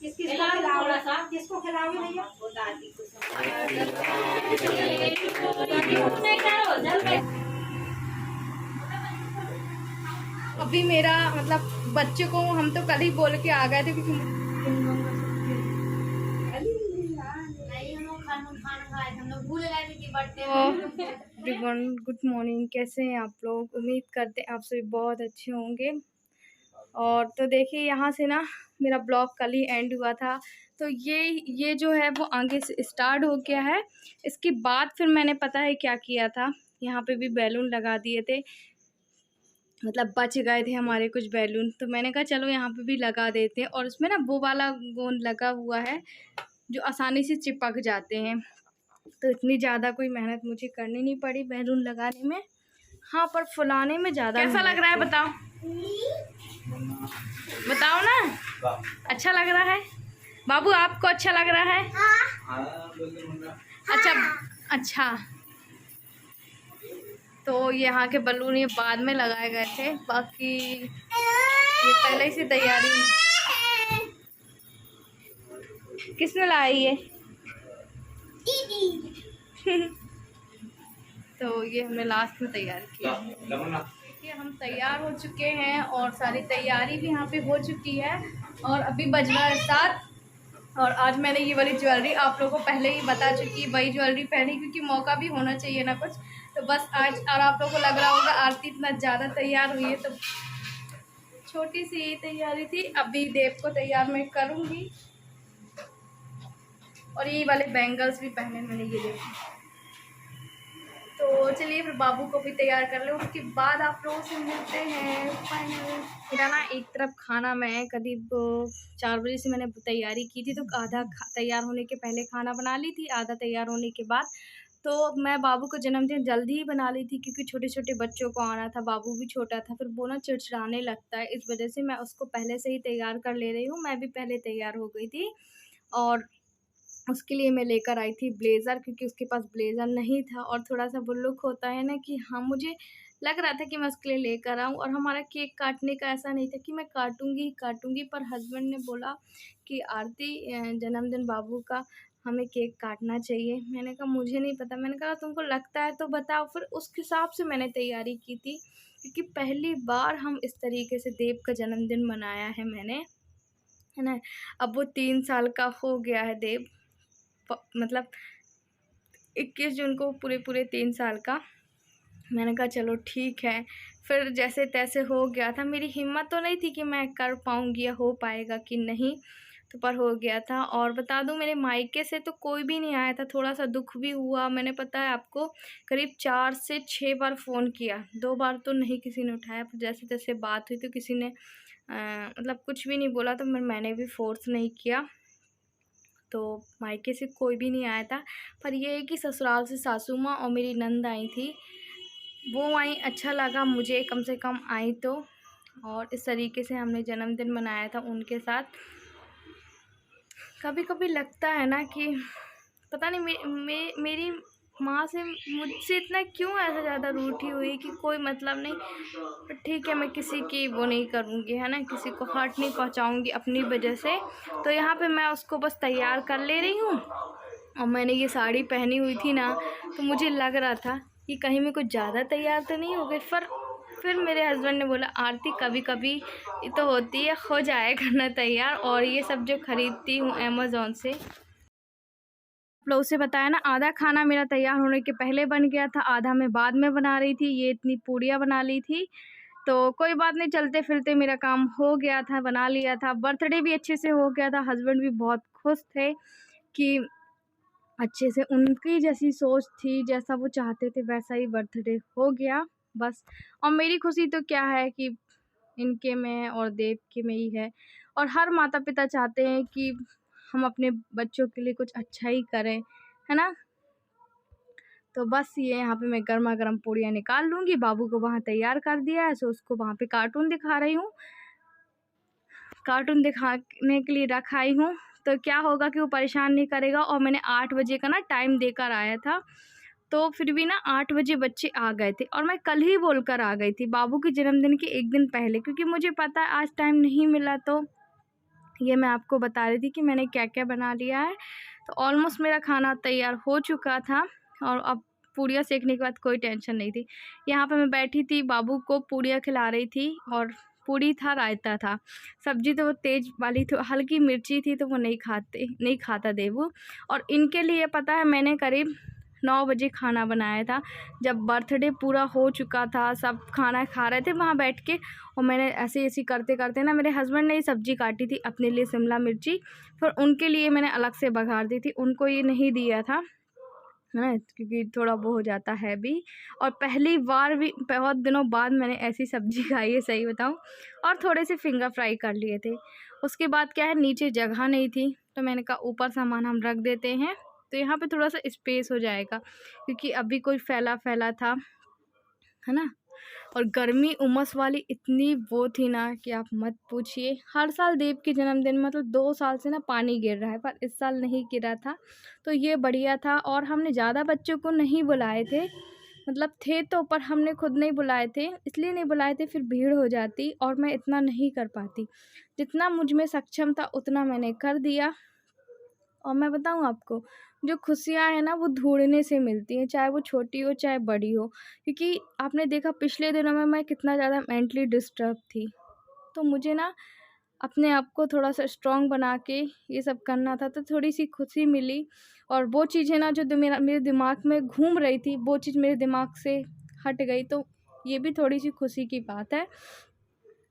किसको खिलाओगे भैया? अभी मेरा मतलब बच्चे को हम तो कल ही बोल के आ गए थे क्योंकि एवरीवन गुड मॉर्निंग। कैसे हैं आप लोग? उम्मीद करते हैं आप सभी बहुत अच्छे होंगे। और तो देखिए यहाँ से ना मेरा ब्लॉग कल ही एंड हुआ था, तो ये जो है वो आगे से स्टार्ट हो गया है। इसके बाद फिर मैंने पता है क्या किया था, यहाँ पे भी बैलून लगा दिए थे, मतलब बच गए थे हमारे कुछ बैलून, तो मैंने कहा चलो यहाँ पे भी लगा देते हैं। और उसमें ना वो वाला गोंद लगा हुआ है जो आसानी से चिपक जाते हैं, तो इतनी ज़्यादा कोई मेहनत मुझे करनी नहीं पड़ी बैलून लगाने में। हाँ, पर फुलाने में ज़्यादा कैसा लग रहा है बताओ? बताओ ना, अच्छा लग रहा है? बाबू आपको अच्छा लग रहा है? अच्छा अच्छा। तो यहाँ के बलून ये बाद में लगाए गए थे, बाकी ये पहले से तैयारी। किसने लाई ये? तो ये हमने लास्ट में तैयार किया। देखिए हम तैयार हो चुके हैं और सारी तैयारी भी यहाँ पे हो चुकी है, और अभी बज रहा है 7। और आज मैंने ये वाली ज्वेलरी आप लोगों को पहले ही बता चुकी, वही ज्वेलरी पहनी क्योंकि मौका भी होना चाहिए ना कुछ, तो बस आज। और आप लोगों को लग रहा होगा आरती इतना ज़्यादा तैयार हुई है, तो छोटी सी तैयारी थी। अभी देव को तैयार मैं करूँगी। और ये वाले बैंगल्स भी पहने मैंने, ये देखिए। तो चलिए फिर बाबू को भी तैयार कर लो, उसके बाद आप लोगों से मिलते हैं फाइनल। मेरा ना एक तरफ खाना, मैं करीब 4 बजे से मैंने तैयारी की थी, तो आधा तैयार होने के पहले खाना बना ली थी, आधा तैयार होने के बाद। तो मैं बाबू को जन्मदिन जल्दी ही बना ली थी क्योंकि छोटे छोटे बच्चों को आना था, बाबू भी छोटा था, फिर वो ना चिड़चिड़ाने लगता है, इस वजह से मैं उसको पहले से ही तैयार कर ले रही हूँ। मैं भी पहले तैयार हो गई थी, और उसके लिए मैं लेकर आई थी ब्लेज़र, क्योंकि उसके पास ब्लेज़र नहीं था। और थोड़ा-सा वो लुक होता है ना कि हाँ, मुझे लग रहा था कि मैं उसके लिए लेकर आऊँ। और हमारा केक काटने का ऐसा नहीं था कि मैं काटूँगी ही काटूँगी, पर हस्बैंड ने बोला कि आरती जन्मदिन बाबू का, हमें केक काटना चाहिए। मैंने कहा मुझे नहीं पता, मैंने कहा तुमको लगता है तो बताओ। फिर उस हिसाब से मैंने तैयारी की थी, क्योंकि पहली बार हम इस तरीके से देव का जन्मदिन मनाया है मैंने, है ना। अब वो 3 साल का हो गया है देव, मतलब 21 जून को पूरे 3 साल का। मैंने कहा चलो ठीक है, फिर जैसे तैसे हो गया था। मेरी हिम्मत तो नहीं थी कि मैं कर पाऊँगी या हो पाएगा कि नहीं, तो पर हो गया था। और बता दूं, मेरे मायके से तो कोई भी नहीं आया था, थोड़ा सा दुख भी हुआ। मैंने पता है आपको करीब 4 से 6 बार फ़ोन किया, 2 बार तो नहीं किसी ने उठाया, पर जैसे तैसे बात हुई तो किसी ने मतलब कुछ भी नहीं बोला, तो मैंने भी फ़ोर्स नहीं किया। तो मायके से कोई भी नहीं आया था, पर ये है कि ससुराल से सासू माँ और मेरी नंद आई थी, वो आई, अच्छा लगा मुझे, कम से कम आई तो। और इस तरीके से हमने जन्मदिन मनाया था उनके साथ। कभी कभी लगता है ना कि पता नहीं मेरी माँ से, मुझसे इतना क्यों ऐसा ज़्यादा रूठी हुई कि कोई मतलब नहीं। पर ठीक है, मैं किसी की वो नहीं करूँगी, है ना, किसी को हर्ट नहीं पहुँचाऊँगी अपनी वजह से। तो यहाँ पे मैं उसको बस तैयार कर ले रही हूँ। और मैंने ये साड़ी पहनी हुई थी ना, तो मुझे लग रहा था कि कहीं मैं कुछ ज़्यादा तैयार तो नहीं हो गई। फिर मेरे हस्बैंड ने बोला आरती कभी कभी ये तो होती है, हो जाए करना तैयार। और ये सब जो ख़रीदती हूँ अमेज़ोन से, आप लोगों से बताया ना, आधा खाना मेरा तैयार होने के पहले बन गया था, आधा मैं बाद में बना रही थी। ये इतनी पूड़ियाँ बना ली थी, तो कोई बात नहीं, चलते फिरते मेरा काम हो गया था, बना लिया था। बर्थडे भी अच्छे से हो गया था, हस्बैंड भी बहुत खुश थे कि अच्छे से, उनकी जैसी सोच थी, जैसा वो चाहते थे वैसा ही बर्थडे हो गया बस। और मेरी खुशी तो क्या है कि इनके में और देव के में ही है। और हर माता पिता चाहते हैं कि हम अपने बच्चों के लिए कुछ अच्छा ही करें, है ना। तो बस ये यहाँ पे मैं गर्मा गर्म पूड़ियाँ निकाल लूँगी। बाबू को वहाँ तैयार कर दिया है, सो उसको वहाँ पे कार्टून दिखा रही हूँ, कार्टून दिखाने के लिए रखाई हूँ। तो क्या होगा कि वो परेशान नहीं करेगा। और मैंने 8 बजे का ना टाइम देकर आया था, तो फिर भी ना 8 बजे बच्चे आ गए थे। और मैं कल ही बोलकर आ गई थी बाबू के जन्मदिन के एक दिन पहले, क्योंकि मुझे पता है आज टाइम नहीं मिला तो ये मैं आपको बता रही थी कि मैंने क्या क्या बना लिया है। तो ऑलमोस्ट मेरा खाना तैयार हो चुका था और अब पूड़ियाँ सेकने के बाद कोई टेंशन नहीं थी। यहाँ पे मैं बैठी थी, बाबू को पूड़ियाँ खिला रही थी और पूड़ी था, रायता था। सब्ज़ी तो वो तेज़ वाली तो हल्की मिर्ची थी तो वो नहीं खाता देवू। और इनके लिए पता है मैंने करीब 9 बजे खाना बनाया था, जब बर्थडे पूरा हो चुका था, सब खाना खा रहे थे वहाँ बैठ के। और मैंने ऐसे करते ना मेरे हस्बैंड ने सब्ज़ी काटी थी अपने लिए शिमला मिर्ची, फिर उनके लिए मैंने अलग से बघार दी थी, उनको ये नहीं दिया था, है ना, क्योंकि थोड़ा वो हो जाता है भी। और पहली बार भी बहुत दिनों बाद मैंने ऐसी सब्ज़ी खाई है, सही बताऊँ। और थोड़े से फिंगर फ्राई कर लिए थे। उसके बाद क्या है, नीचे जगह नहीं थी तो मैंने कहा ऊपर सामान हम रख देते हैं, तो यहाँ पे थोड़ा सा स्पेस हो जाएगा, क्योंकि अभी कोई फैला था, है ना। और गर्मी उमस वाली इतनी वो थी ना कि आप मत पूछिए। हर साल देव के जन्मदिन में मतलब 2 साल से ना पानी गिर रहा है, पर इस साल नहीं गिरा था, तो ये बढ़िया था। और हमने ज़्यादा बच्चों को नहीं बुलाए थे, मतलब थे तो, पर हमने खुद नहीं बुलाए थे। इसलिए नहीं बुलाए थे, फिर भीड़ हो जाती और मैं इतना नहीं कर पाती। जितना मुझ में सक्षम था उतना मैंने कर दिया। और मैं बताऊँ आपको, जो खुशियाँ हैं ना वो ढूँढने से मिलती हैं, चाहे वो छोटी हो चाहे बड़ी हो। क्योंकि आपने देखा पिछले दिनों में मैं कितना ज़्यादा मेंटली डिस्टर्ब थी, तो मुझे ना अपने आप को थोड़ा-सा स्ट्रॉन्ग बना के ये सब करना था, तो थोड़ी-सी खुशी मिली। और वो चीज़ें ना जो मेरे दिमाग में घूम रही थी, वो चीज़ मेरे दिमाग से हट गई, तो ये भी थोड़ी-सी खुशी की बात है।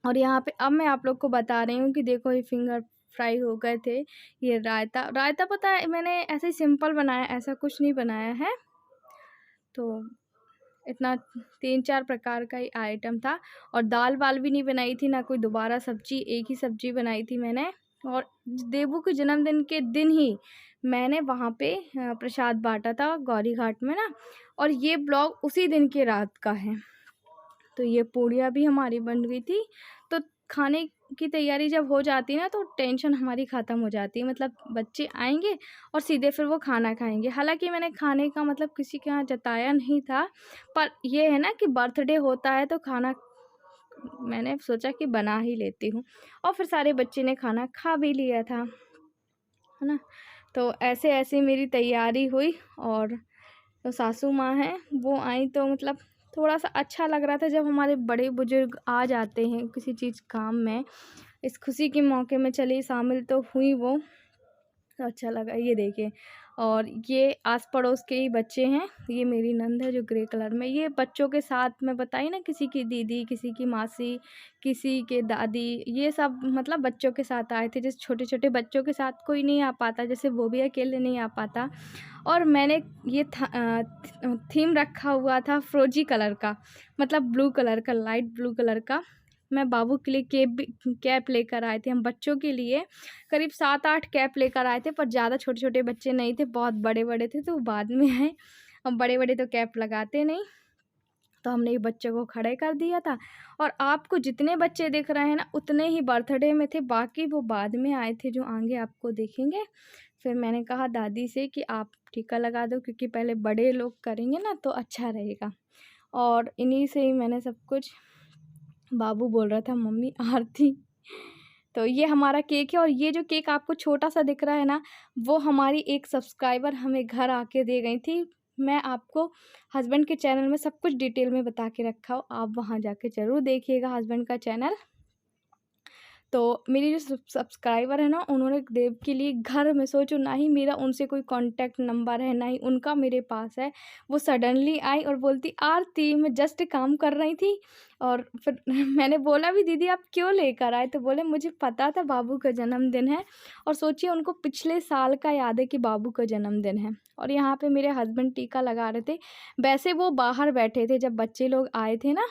और यहाँ पे अब मैं आप लोग को बता रही हूँ कि देखो ये फिंगर फ्राई हो गए थे। ये रायता पता है मैंने ऐसे ही सिंपल बनाया, ऐसा कुछ नहीं बनाया है। तो इतना 3-4 प्रकार का ही आइटम था। और दाल-वाल भी नहीं बनाई थी, ना कोई दोबारा सब्ज़ी, एक ही सब्ज़ी बनाई थी मैंने। और देवू के जन्मदिन के दिन ही मैंने वहाँ पे प्रसाद बाँटा था गौरी घाट में ना, और ये ब्लॉग उसी दिन की रात का है। तो ये पूड़ियाँ भी हमारी बन गई थी। तो खाने की तैयारी जब हो जाती है ना तो टेंशन हमारी ख़त्म हो जाती है, मतलब बच्चे आएँगे और सीधे फिर वो खाना खाएँगे। हालाँकि मैंने खाने का मतलब किसी के यहाँ जताया नहीं था, पर ये है ना कि बर्थडे होता है तो खाना मैंने सोचा कि बना ही लेती हूँ। और फिर सारे बच्चे ने खाना खा भी लिया था, है ना। तो ऐसे-ऐसे मेरी तैयारी हुई। और जो सासू माँ हैं वो आई तो मतलब थोड़ा-सा अच्छा लग रहा था जब हमारे बड़े-बुजुर्ग आ जाते हैं किसी चीज़ काम में। इस खुशी के मौके में चली शामिल तो हुई वो, तो अच्छा लगा। ये देखिए, और ये आस-पड़ोस के ही बच्चे हैं। ये मेरी नंद है जो ग्रे कलर में, ये बच्चों के साथ मैं बताई ना, किसी की दीदी, किसी की मासी, किसी के दादी, ये सब मतलब बच्चों के साथ आए थे। जैसे छोटे-छोटे बच्चों के साथ कोई नहीं आ पाता, जैसे वो भी अकेले नहीं आ पाता। और मैंने ये थीम रखा हुआ था फ़िरोज़ी कलर का, मतलब ब्लू कलर का, लाइट ब्लू कलर का। मैं बाबू के लिए कैप लेकर आए थे हम बच्चों के लिए। करीब 7-8 कैप लेकर आए थे, पर ज़्यादा छोटे-छोटे बच्चे नहीं थे, बहुत बड़े-बड़े थे तो वो बाद में आए। अब बड़े-बड़े तो कैप लगाते नहीं, तो हमने ये बच्चों को खड़े कर दिया था। और आपको जितने बच्चे दिख रहे हैं ना उतने ही बर्थडे में थे, बाकी वो बाद में आए थे जो आगे आपको दिखेंगे। फिर मैंने कहा दादी से कि आप टीका लगा दो, क्योंकि पहले बड़े लोग करेंगे ना तो अच्छा रहेगा। और इन्हीं से ही मैंने सब कुछ। बाबू बोल रहा था मम्मी आरती। तो ये हमारा केक है, और ये जो केक आपको छोटा-सा दिख रहा है ना, वो हमारी एक सब्सक्राइबर हमें घर आके दे गई थी। मैं आपको हस्बैंड के चैनल में सब कुछ डिटेल में बता के रखा हूँ, आप वहाँ जाके ज़रूर देखिएगा हस्बैंड का चैनल। तो मेरी जो सब्सक्राइबर है ना, उन्होंने देव के लिए घर में, सोचो ना ही मेरा उनसे कोई कॉन्टैक्ट नंबर है ना ही उनका मेरे पास है, वो सडनली आई और बोलती आरती मैं जस्ट काम कर रही थी। और फिर मैंने बोला भी दीदी आप क्यों लेकर आए, तो बोले मुझे पता था बाबू का जन्मदिन है। और सोचिए उनको पिछले साल का याद है कि बाबू का जन्मदिन है। और यहाँ पे मेरे हस्बैंड टीका लगा रहे थे। वैसे वो बाहर बैठे थे जब बच्चे लोग आए थे ना,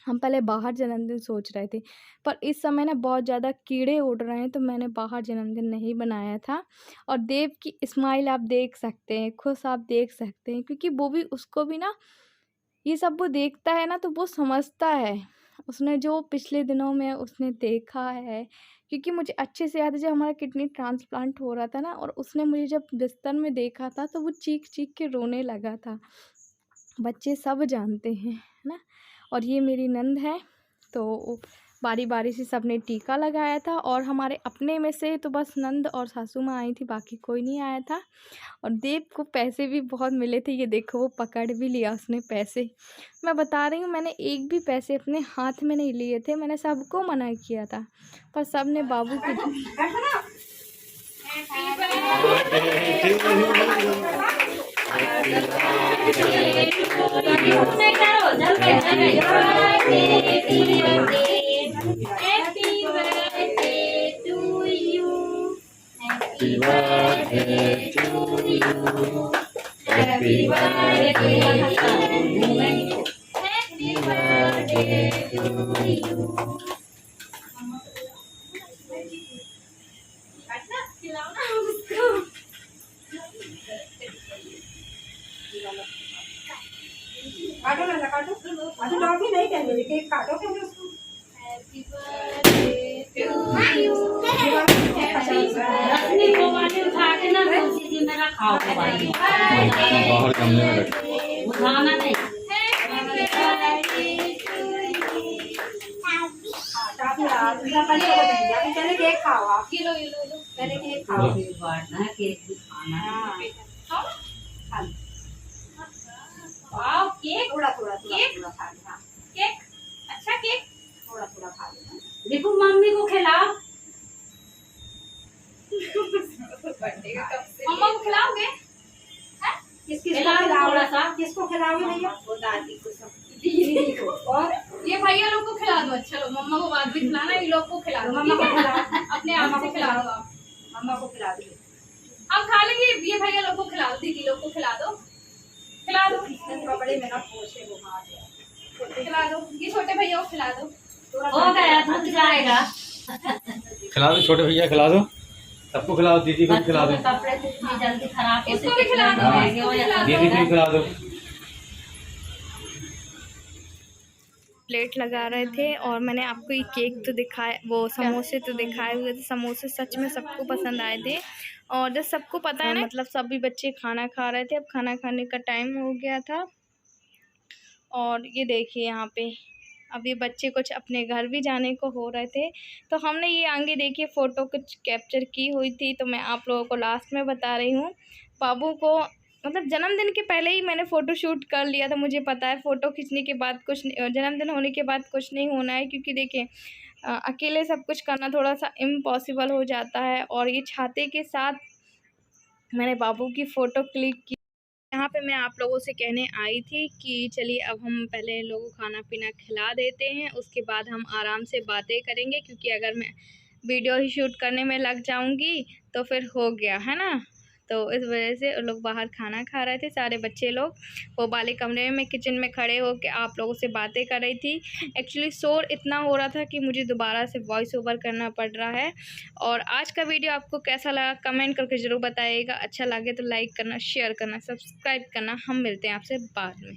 हम पहले बाहर जन्मदिन सोच रहे थे, पर इस समय ना बहुत ज़्यादा कीड़े उड़ रहे हैं तो मैंने बाहर जन्मदिन नहीं बनाया था। और देव की स्माइल आप देख सकते हैं, खुश आप देख सकते हैं, क्योंकि वो भी, उसको भी ना ये सब वो देखता है ना तो वो समझता है। उसने जो पिछले दिनों में उसने देखा है, क्योंकि मुझे अच्छे से याद है जब हमारा किडनी ट्रांसप्लांट हो रहा था ना, और उसने मुझे जब बिस्तर में देखा था तो वो चीख-चीख के रोने लगा था। बच्चे सब जानते हैं, है ना। और ये मेरी नंद है, तो बारी बारी से सबने टीका लगाया था। और हमारे अपने में से तो बस नंद और सासू माँ आई थी, बाकी कोई नहीं आया था। और देव को पैसे भी बहुत मिले थे, ये देखो वो पकड़ भी लिया उसने पैसे। मैं बता रही हूँ, मैंने एक भी पैसे अपने हाथ में नहीं लिए थे, मैंने सबको मना किया था, पर सब ने बाबू की काटो ना काटो, अभी टॉफी नहीं चाहिए, केक काटो क्या उसको। Happy birthday to you. उठा के ना तुलसी जी में रखाओ बाहर गमले में रखे। उठाना नहीं। पहले केक खाओ आप, ये लो ये लो लो। पहले केक खाओ। बांटना केक भी खाना है। खा लो। वाओ केक, थोड़ा थोड़ा केक? थोड़ा खा लो। हाँ, केक अच्छा केक। थोड़ा थोड़ा खा लो। देखो मम्मी को खिलाओ। बर्थडे का कब से मम्मा को खिलाओगे? किसको खिलाओ खिलाओ? थोड़ा सा। किसको खिलाओगे भैया? वो दादी को सब। दीदी को। और ये भैया लोग को खिला दो। अच्छा लो, मम्मा को बाद में खिलाना, ये लोग को खिला दो। मम्मा को ठीक है? खिलाओ। अपने आप से खिला दो आप। मम्मा को खिला दो। हम खा लेंगे, ये भैया लोग को खिला दो, दीदी लोग को खिला दो, खिला दो। कपड़े में ना पोछे वो हाथ है। खिला दो, ये छोटे भैया को खिला दो। हो गया दूध जाएगा। खिला दो छोटे भैया, खिला दो सबको, खिला दो दीदी को भी खिला दो, बच्चों के कपड़े तो इतनी जल्दी खराब होते इसको भी खिला दो, हाँ। इसको भी खिला दो। दीदी को भी खिला दो। प्लेट लगा रहे थे और मैंने आपको ये केक तो दिखाए, वो समोसे तो दिखाए हुए थे। समोसे सच में सबको पसंद आए थे। और जब सबको पता है ना, मतलब सभी बच्चे खाना खा रहे थे, अब खाना खाने का टाइम हो गया था। और ये देखिए यहाँ पे अब ये बच्चे कुछ अपने घर भी जाने को हो रहे थे, तो हमने ये आगे देखिए फ़ोटो कुछ कैप्चर की हुई थी, तो मैं आप लोगों को लास्ट में बता रही हूँ। बाबू को मतलब जन्मदिन के पहले ही मैंने फ़ोटो शूट कर लिया था, मुझे पता है फ़ोटो खींचने के बाद कुछ जन्मदिन होने के बाद कुछ नहीं होना है, क्योंकि देखिए अकेले सब कुछ करना थोड़ा सा इम्पॉसिबल हो जाता है। और ये छाते के साथ मैंने बाबू की फ़ोटो क्लिक की। यहाँ पे मैं आप लोगों से कहने आई थी कि चलिए अब हम पहले इन लोगों को खाना पीना खिला देते हैं, उसके बाद हम आराम से बातें करेंगे, क्योंकि अगर मैं वीडियो ही शूट करने में लग जाऊंगी तो फिर हो गया है ना। तो इस वजह से लोग बाहर खाना खा रहे थे, सारे बच्चे लोग वो वाले कमरे में किचन में खड़े होकर आप लोगों से बातें कर रही थी। एक्चुअली शोर इतना हो रहा था कि मुझे दोबारा से वॉइस ओवर करना पड़ रहा है। और आज का वीडियो आपको कैसा लगा कमेंट करके ज़रूर बताइएगा। अच्छा लगे तो लाइक करना, शेयर करना, सब्सक्राइब करना। हम मिलते हैं आपसे बाद में।